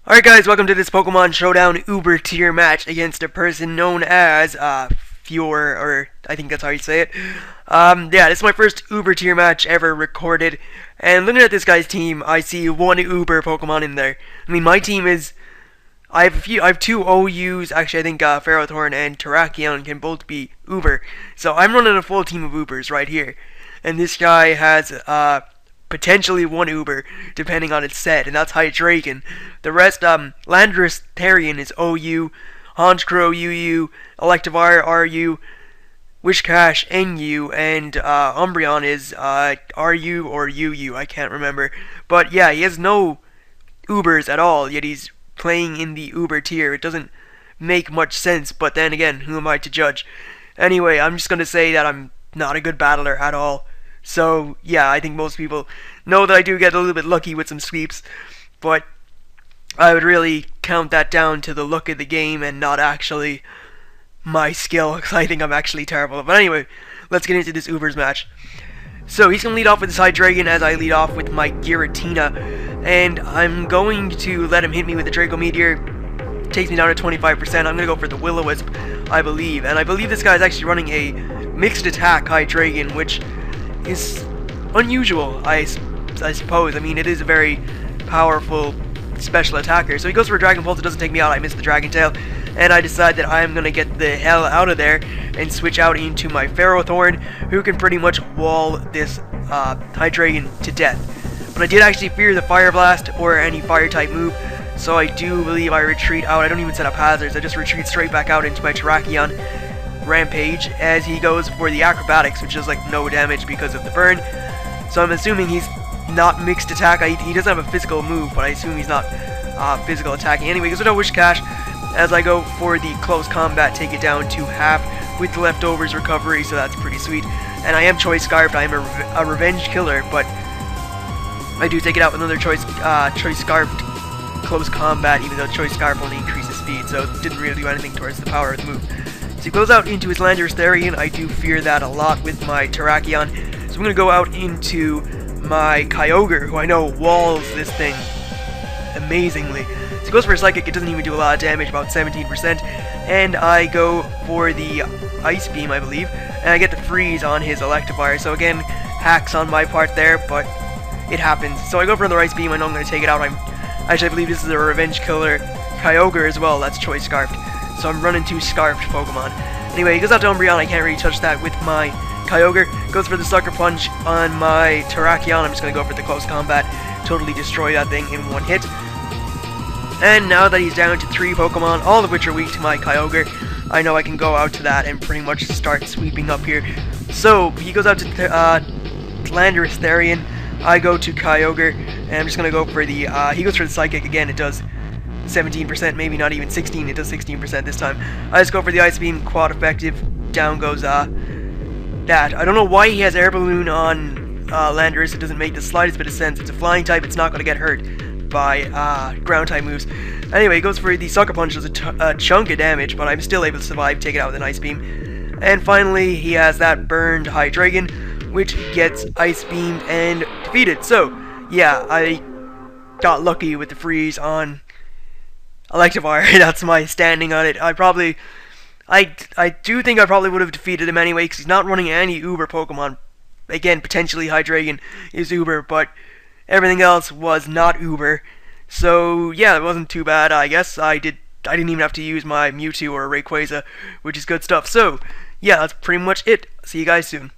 Alright guys, welcome to this Pokemon Showdown Uber tier match against a person known as, Fure, or I think that's how you say it. Yeah, this is my first Uber tier match ever recorded, and looking at this guy's team, I see one Uber Pokemon in there. I mean, my team is, I have two OUs, actually I think, Ferrothorn and Terrakion can both be Uber. So I'm running a full team of Ubers right here. And this guy has, potentially one Uber, depending on its set, and that's Hydreigon. The rest, Landorus Therian is OU, Honchkrow UU, Electivire RU, Wishcash NU, and Umbreon is RU or UU, I can't remember. But yeah, he has no Ubers at all, yet he's playing in the Uber tier. It doesn't make much sense, but then again, who am I to judge? Anyway, I'm just going to say that I'm not a good battler at all. So, yeah, I think most people know that I do get a little bit lucky with some sweeps, but I would really count that down to the look of the game and not actually my skill, because I think I'm actually terrible. But anyway, let's get into this Ubers match. So, he's going to lead off with his Hydreigon as I lead off with my Giratina, and I'm going to let him hit me with the Draco Meteor. Takes me down to 25%. I'm going to go for the Will-O-Wisp, I believe. And I believe this guy is actually running a mixed attack Hydreigon, which is unusual, I suppose. I mean, it is a very powerful special attacker. So he goes for a Dragon Pulse. It doesn't take me out. I miss the Dragon Tail, and I decide that I am going to get the hell out of there and switch out into my Ferrothorn, who can pretty much wall this Hydreigon to death. But I did actually fear the Fire Blast or any Fire-type move, so I do believe I retreat out. I don't even set up hazards. I just retreat straight back out into my Terrakion Rampage as he goes for the Acrobatics, which does like no damage because of the burn. So I'm assuming he's not mixed attack. He doesn't have a physical move, but I assume he's not physical attacking. Anyway, because with no Wishcash, as I go for the close combat, take it down to half with the leftovers recovery, so that's pretty sweet. And I am Choice Scarfed. I am a revenge killer, but I do take it out with another Choice Scarfed close combat, even though Choice Scarf only increases speed, so it didn't really do anything towards the power of the move. So he goes out into his Landorus Therian. I do fear that a lot with my Terrakion. So I'm going to go out into my Kyogre, who I know walls this thing amazingly. So he goes for a Psychic. It doesn't even do a lot of damage, about 17%. And I go for the Ice Beam, I believe. And I get the Freeze on his Electivire. So again, hacks on my part there, but it happens. So I go for another Ice Beam. I know I'm going to take it out. Actually, I believe this is a Revenge Killer Kyogre as well. That's Choice Scarfed. So I'm running two Scarfed Pokemon. Anyway, he goes out to Umbreon. I can't really touch that with my Kyogre. Goes for the Sucker Punch on my Terrakion. I'm just going to go for the close combat. Totally destroy that thing in one hit. And now that he's down to 3 Pokemon, all of which are weak to my Kyogre, I know I can go out to that and pretty much start sweeping up here. So, he goes out to Landorus Therian. I go to Kyogre, and I'm just going to go for the, he goes for the Psychic again. It does 17%, maybe not even 16, it does 16% this time. I just go for the Ice Beam, quad effective, down goes, that. I don't know why he has Air Balloon on, Landorus. It doesn't make the slightest bit of sense. It's a flying type, it's not going to get hurt by, ground type moves. Anyway, he goes for the Sucker Punch, does a chunk of damage, but I'm still able to survive, take it out with an Ice Beam. And finally, he has that burned Hydreigon, which gets Ice Beamed and defeated. So, yeah, I got lucky with the freeze on Electivire. That's my standing on it. I do think I probably would have defeated him anyway, because he's not running any Uber Pokemon. Again, potentially Hydreigon is Uber, but everything else was not Uber. So yeah, it wasn't too bad. I guess I didn't even have to use my Mewtwo or Rayquaza, which is good stuff. So yeah, that's pretty much it. See you guys soon.